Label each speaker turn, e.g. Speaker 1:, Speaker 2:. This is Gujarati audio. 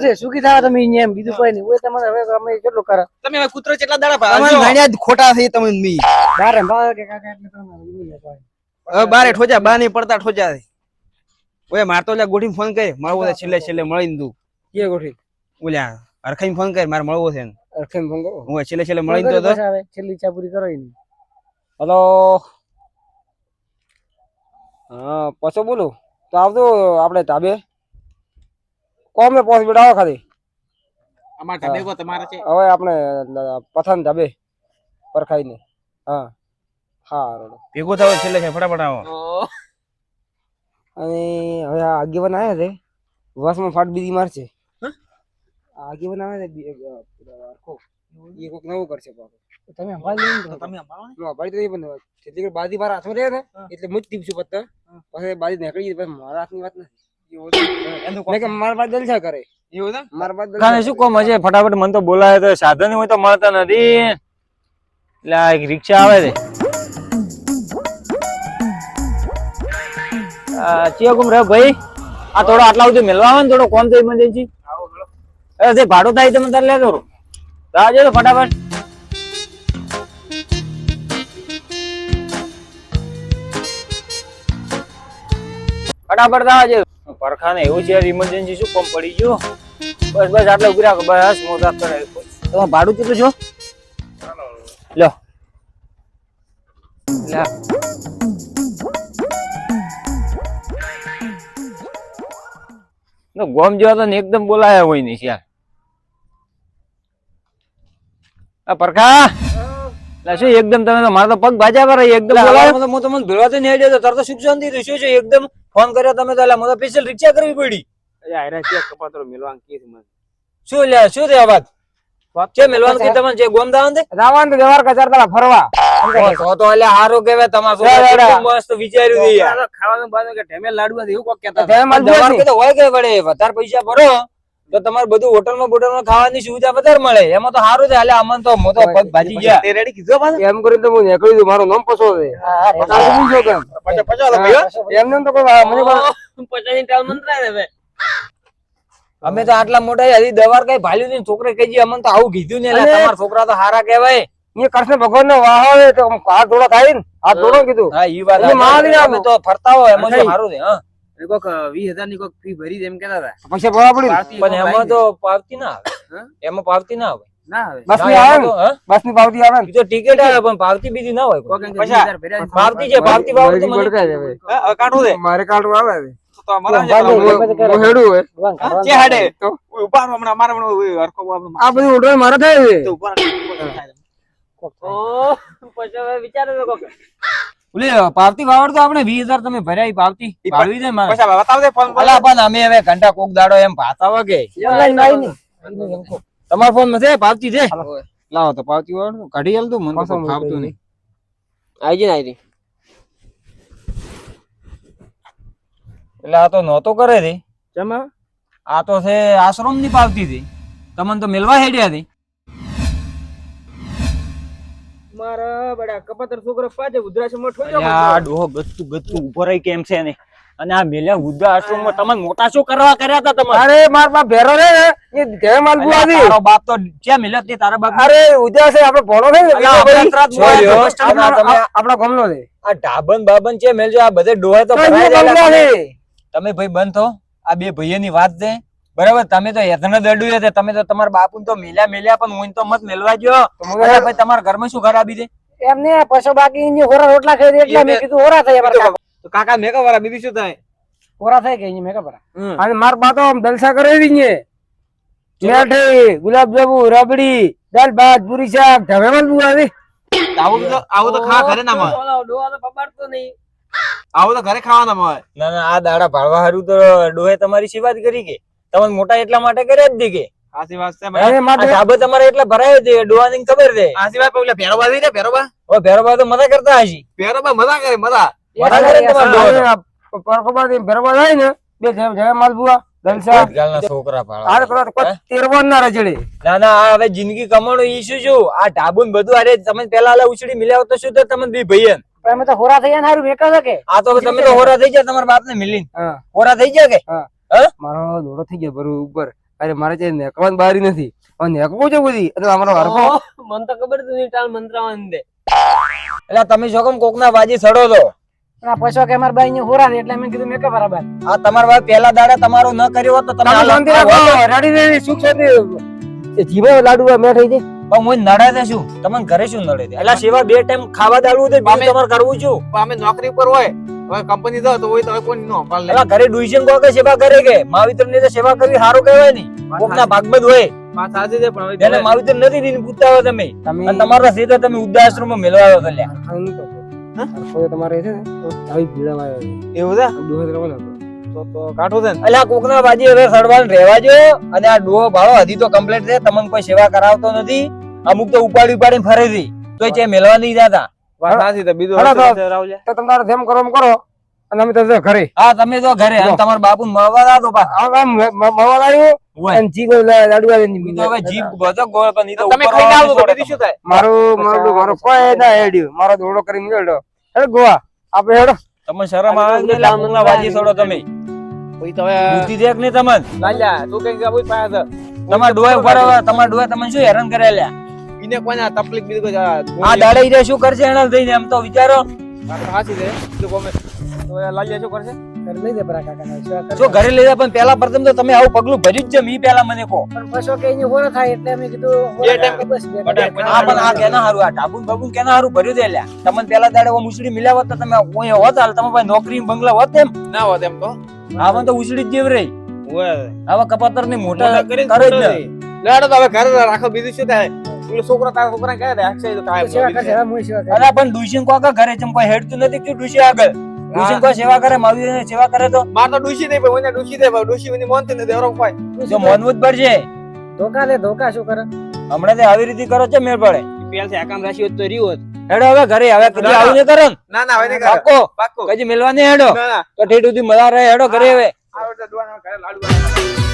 Speaker 1: છે સુખી થાવ તમે અહીંયા એમ બીજું કોઈ નહીં. ઓય તમારે હવે અમે કેટલું કરે
Speaker 2: તમે હવે કૂતરો કેટલા દાડા ભાવ
Speaker 3: તમારે ઘણ્યા ખોટા થઈ તમે મી
Speaker 1: બારે ભાવ કે કાકા એટલે તમારે ઈ લે ભાઈ.
Speaker 3: હવે બારે ઠોજા બા ની પડતા ઠોજા ઓય માર તો લે ગોઠી ફોન કર મળવો છે છેલ્લે મળીને તું
Speaker 1: કે ગોઠી
Speaker 3: ઓલ્યા હરખાઈ ફોન કર મારે મળવો છે
Speaker 1: અરખેમ ભંગો
Speaker 3: હું છેલ્લે મળીને તો
Speaker 1: આવે છેલ્લી ચા પૂરી કરો ઈ.
Speaker 4: હલો હા પછી બોલું તો આવતો આપણે ધાબે કોમે પોસ બેડાવો ખાલી
Speaker 2: અમાર ઢાબે કો તમારે છે
Speaker 4: હવે આપણે પથાન ધાબે પરખાઈને હા હા રોડો
Speaker 3: ભેગો થાવ છેલ્લે ફટાફટ આવો
Speaker 4: અને હવે આ આગેવાન આવ્યા છે વસમાં ફાટ બીજી મારશે આગેવાન આવે છે એ કોક નવું કરશે પાછું
Speaker 1: તમે અંબાડી લઈને જાઓ.
Speaker 2: તમે અમારો
Speaker 4: નો ભાઈ તો એ પણ જેટલી બાજી મારા હાથમાં રહે ને એટલે મુજ ટીપશું પત્તા પછી બાજી નીકળી પછી મારા હાથની વાત નથી કે મારા બાદ જલસા કરે
Speaker 2: એવું છે
Speaker 4: મારા બાદ
Speaker 5: કાને શું કોમ હશે ફટાફટ મને તો બોલાય તો સાધન હોય તો મળતા નથી એટલે આ એક રિક્ષા આવે છે ચિયો ગુમ રે ભાઈ આ થોડો આટલા સુધી મેળવા આવે ને થોડો કોમ તો ઇમરજન્સી અરે તે ભાડું થાય તમે તારે લેતો રહો આવજો તો ફટાફટ ફટાફટ આવજો પરખાને એવું છે ઇમરજન્સી શું કોમ પડી ગયું બસ આટલે ઉભી રાખો બસ મોટા કરે તમારે ભાડું કેટલું છો લો ગોમ જેવા તો એકદમ બોલાયા હોય નહીં યાર આ પરખા શું એકદમ તમે તો મારા તો પગ બાજા પર એકદમ બોલાવો હું તમને ભેળવા તો નહીં આવ્યો તરત સુખ શાંતિ શું છે એકદમ ફોન કર્યો તમે તો એટલે મને સ્પેશિયલ રિક્ષા કરવી પડી
Speaker 3: આયરા ચેક કપાતરો મેલવાન કે છે મને
Speaker 5: શું લે શું થયા વાત છે મેલવાનું કે તમને જે ગોમ દાવન દે
Speaker 4: રાવણ તો વ્યવહાર કચારતા ફરવા
Speaker 5: તો એટલે હારું કહેવાય તમારું મસ્ત વિચાર્યું છે યાર
Speaker 3: ખાવાનું બાદ કે ઢેમે લાડવા એવું કોક કહેતા
Speaker 5: દવા કે તો હોય કે વડે વધારે પૈસા ભરો તો તમારે બધું હોટલમાં ખાવાની સુવિધા વધારે મળે એમાં તો સારું છે એટલે અમન તો મોટો પગ ભાજી ગયા
Speaker 3: તે રેડી કીધો પાછો
Speaker 4: એમ કરીને તો હું નીકળી દઉં મારું નામ પછો છે એમને તો કોઈ મને
Speaker 2: 50 ની ટાલ મંત્રા ને હવે
Speaker 5: અમે તો આટલા મોટા હજી દવાર કઈ ભાલ્યું નહીં છોકરે કહીએ અમને તો આવું કીધું ને તમારા છોકરા તો હારા કહેવાય
Speaker 4: એ કૃષ્ણ ભગવાન નો વાહ આવે તો હાથ જોડો થાય ને હાથ જોડો કીધું
Speaker 5: હા ઈ વાત અમે તો ફરતા હોય એમાં તો સારું છે હા
Speaker 3: કોક 20000 ની કોક ફી ભરી એમ કહેતા હતા
Speaker 4: પૈસા ભરવા પડી
Speaker 5: પણ એમાં તો પાવતી ના આવે એમાં પાવતી ના આવે
Speaker 3: ના આવે
Speaker 4: બસ ની આવે ને બસ ની પાવતી આવે ને
Speaker 5: તો ટિકિટ આવે પણ પાવતી બીજી ના હોય પાવતી છે પાવતી પાવતી તો મને
Speaker 3: કાઢું દે
Speaker 4: મારે કાઢવું આવે
Speaker 3: તો અમારા
Speaker 4: હું હેડું હોય
Speaker 3: કે હાડે તો ઉપાર હમણાં અમારા હમણાં હરકો
Speaker 4: આ બધું ઉડવા મારે થાય છે
Speaker 3: તો ઉપાર
Speaker 2: ઓ પછી વિચારો તો કોક
Speaker 5: ઓલે પાવતી વાવડ તો આપણે 20000 તમે ભર્યા ઈ પાવતી ભાળવી દે મારે
Speaker 3: પૈસા બતાવ દે ફોન
Speaker 5: અલા પણ અમે હવે ઘંટા કોક દાડો એમ ભાતાવા કે
Speaker 1: ઓનલાઈન આવી નહીં
Speaker 5: તમારા ફોન માં છે પાવતી છે લાવો તો પાવતી વાળો કાઢી આલ તું મને તો ફાવતું નહીં
Speaker 4: આઈ જી આઈ
Speaker 5: એટલે આ તો નહોતો કરે છે
Speaker 4: જમા
Speaker 5: આ તો છે આશ્રમ ની પાવતી હતી તમને તો મેલવા હેડ્યા હતી
Speaker 4: મારા બડા કપાતર છોકરો પાછે ઉદ્રાશ્રમ માં ઠોજો
Speaker 5: આ ડોહો ગત્તું ઉભો રહી કેમ છે ને અને આ મેલ્યા વૃદ્ધા આશ્રમ માં તમે મોટા શું કરવા કર્યા હતા તમારે
Speaker 4: અરે માર બાપ ભેરો રે એ જય માલપુ આવી
Speaker 5: તારો બાપ તો ક્યાં મેલ્યો તે તારા બાપ
Speaker 4: અરે ઉદ્યા છે આપણે ભણો છે
Speaker 5: તમે
Speaker 4: આપણા ગામનો છે
Speaker 5: આ ઢાબન બાબન છે મેલજો આ બધે ડોહે તો ભરાઈ જાય તમે ભાઈ બંધ થો આ બે ભાઈઓની વાત છે બરાબર તમે તો યથને દડું છે તમે તો તમારા બાપુ તો મેલ્યા પણ હું તો મત મેલવા ગયો ભાઈ તમારા ઘરમાં શું ખરાબી છે
Speaker 1: એમને પશુ બાકી ની હોરા રોટલા ખાઈ દે એટલે મેં કીધું હોરા થઈ અમારા
Speaker 3: તો કાકા મેકા વાળા બીજું શું થાય
Speaker 1: હોરા થઈ ગઈ મેં ખબર
Speaker 4: અને માર બા તો દલસા કરાવી ને મેઠી ગુલાબ જાંબુ રબડી દાલ ભાત પૂરી શાક ઢવેમલ બુઆવી
Speaker 3: આવું તો ખા ઘરે ના મળે
Speaker 2: ડોવા તો પબાડતો નહીં
Speaker 3: આવું તો ઘરે ખાવાના મળે
Speaker 5: ના આ દાડા ભાળવા હારું તો ડોહે તમારી સેવા જ કરી કે તમને મોટા એટલા માટે કર્યા જ દી કે
Speaker 3: આસી વાત છે
Speaker 4: અરે માર
Speaker 5: આ ઢાબો તમારે એટલે ભરાય છે ડોહાની ખબર છે
Speaker 3: આસી વાત પેલા ભેરોબા દે ભેરોબા
Speaker 5: ઓ ભેરોબા તો મજા કરતા હશી
Speaker 3: ભેરોબા મજા કરે મજા
Speaker 5: મજા કરે તમારે ડોહો
Speaker 4: પરખોબાથી ભરવા જાય ને બે જય માલ બુઆ દલસા
Speaker 5: ગાલના છોકરા ભાળવા
Speaker 4: આ કરો કોઈ તેરવાન ના રજડે
Speaker 5: ના આ હવે જિંદગી કમાણો ઈશ્યુ શું આ ઢાબુ ને બધું અરે તમે પેલા આલા ઉછળી મિલ્યા તો શું તો તમે બી ભાઈ
Speaker 1: અમે તો હોરા થઈ ગયા હારું મેકા છે કે
Speaker 5: આ તો તમે તો હોરા થઈ ગયા તમારા બાપ ને મિલીને
Speaker 4: હા
Speaker 5: હોરા થઈ ગયા કે
Speaker 4: મારો દોડો થઈ ગયો બરોબર અરે મારે છે નેકવાની બારી નથી હવે નેકવું છે બધી એટલે અમારો હરખો
Speaker 2: મને તો ખબર જ નહીં ટાલ મંત્રાવાનું દે.
Speaker 5: એટલે તમે શું કેમ કોકના બાજી સડો છો?
Speaker 1: પણ આ પૈસા કે અમારા બાઈ ને હોરા દે એટલે મેં કીધું મેં કે બરાબર
Speaker 5: આ તમારા ભાઈ પેલા દાડા તમારું ન કર્યું હોત તો તમે
Speaker 4: તમે
Speaker 5: આ
Speaker 4: શાંતિ રાખો રેડી રેડી સુખ શાંતિ જીવો લાડુ મેં થઈ જાય
Speaker 5: પણ હું નડે છે શું તમને ઘરે શું નડે છે? એટલે સેવા 2 ટાઈમ ખાવા દાડવું છે બીજું તમારે કરવું છું.
Speaker 3: પણ અમે નોકરી પર હોય હવે કંપની જાવ તો હોય તો કોઈ નો સંભાળ લે.
Speaker 5: એટલે ઘરે ડુઈશન કો કે સેવા કરે કે માવિત્ર ની તો સેવા કરવી સારું કહેવાય નહીં. કોકના ભાગમાં જ હોય
Speaker 3: વાત સાચી છે પણ હવે
Speaker 5: એને માવિત્ર નથી દીને પૂછતા હોય તમે
Speaker 4: તમે
Speaker 5: અને તમારા સીધા તમે ઉદ્ધાશ્રમ માં મેળવાયો તો લ્યા.
Speaker 4: હરખો તમારે છે ને આવી ભીડામાં
Speaker 3: એવું છે
Speaker 4: દોહત રવાનો
Speaker 3: તો કાઠું છે ને
Speaker 5: એટલે આ કોકના બાજી હવે સડવાનું રહેવા જો અને આ ડોહો ભાળો હજી તો કમ્પ્લીટ છે તમને કોઈ સેવા કરાવતો નથી. અમુક તો ઉપાડી ફરે છે તોય છે મેળવા નહીં જતા.
Speaker 3: વાત સાચી છે બીજું
Speaker 4: હળો
Speaker 3: હશે
Speaker 4: તો.
Speaker 3: છે રાવલિયા.
Speaker 4: તો તમારે જેમ કરો એમ કરો અને અમે તો જો ઘરે
Speaker 5: હા તમે તો ઘરે અને તમારા બાપુ મળવા જાતો પાછા.
Speaker 4: આમ મવા લાવ્યો
Speaker 5: હોય.
Speaker 4: અને જીગો લાડુ
Speaker 5: ઈ તો હવે જીભ ગોતો ગોળ પણ ઈ તો
Speaker 3: તમે
Speaker 5: ઉપર
Speaker 3: ખાઈને આવો તો
Speaker 5: છોડે
Speaker 3: બીજું શું થાય?
Speaker 4: મારો કોઈ ના હેડ્યું મારો દોડો કરી નીકળ્યો હેડ ગોવા આપણે હેડો
Speaker 5: તમને શરમ આવે છે એટલે કોકના બાજી સડો તમે
Speaker 3: કોઈ તો હવે
Speaker 5: બુદ્ધિ દેખ ને તમને
Speaker 3: લાલ્યા તું કઈ ગાબુ પાયા
Speaker 5: તમારા ડોહે ઉપર હવે તમારા ડોહે તમને શું હેરાન કરે લ્યા?
Speaker 3: ઇને કોઈને આ તકલીફ બીજું કોઈ
Speaker 5: આ દાડે ઈ શું કરશે એના થઈને એમ તો વિચારો.
Speaker 3: વાત સાચી છે બીજું કોમે તો લાલ્યા શું કરશે?
Speaker 1: કરી લઈ દે બરા કાકા સેવા કરે.
Speaker 5: જો ઘરે લઈ જાય પણ પેલા પ્રથમ તો તમે આવું પગલું ભર્યું જ છે મી પેલા મને કહો.
Speaker 1: પણ પૈસા કે અહીંયા હોરા થાય એટલે મેં કીધું હોરા
Speaker 3: ટાઈમ
Speaker 1: થાય બસ બે
Speaker 3: બટાક
Speaker 1: ટાઈમ.
Speaker 5: આ પણ આ કેના હારું આ ટાબુન બાબુન કેના હારું ભર્યું દે લ્યા? તમને પેલા દાડે ઓ મુસડી મિલ્યા હોત તો તમે કોઈ હોત હાલ તમે ભાઈ નોકરી બંગલા હોત એમ.
Speaker 3: ના હોત એમ તો
Speaker 5: આમાં તો ઉસડી જ જેવ રહી.
Speaker 3: ઓય
Speaker 5: આવા કપાતર ની મોટા
Speaker 3: મોટા કરીને
Speaker 5: કરે જ ને.
Speaker 3: લેડો તો હવે ઘરે રાખો બીજું શું થાય? પેલો છોકરો તારા છોકરા કહે રાખશે તો કાંઈ
Speaker 1: સેવા કરશે હવે હું સેવા કરીશ.
Speaker 5: અરે પણ ડુઈસિંગ કોકા ઘરે ચમ કોઈ હેડતું નથી કે ડુઈસી આગળ ડુઈસિંગ કોઈ સેવા કરે માવી સેવા કરે તો
Speaker 3: માર તો ડૂસી નહીં પણ ડૂસી દે ડૂસી મને મોનતી નથી દેવરો કોઈ
Speaker 5: જો મોનવું જ પડશે.
Speaker 1: ધોકા લે ધોકા શું કરે
Speaker 5: હમણાં તે આવી રીતે કરો છો મેળ પડે.
Speaker 3: પેલથી આકામ રાશી હોત તો રહ્યું હોત.
Speaker 5: હેડો હવે ઘરે હવે કદી આવું નહીં કરો ને.
Speaker 3: ના ના હવે નહીં કરે
Speaker 5: પાક્કો
Speaker 3: પાક્કો
Speaker 5: કદી મેલવા નહીં હેડો
Speaker 3: ના ના
Speaker 5: તો ઠેઠ સુધી મજા રહે હેડો ઘરે હવે.
Speaker 3: આવડે તો દુવાના ઘરે લાડુ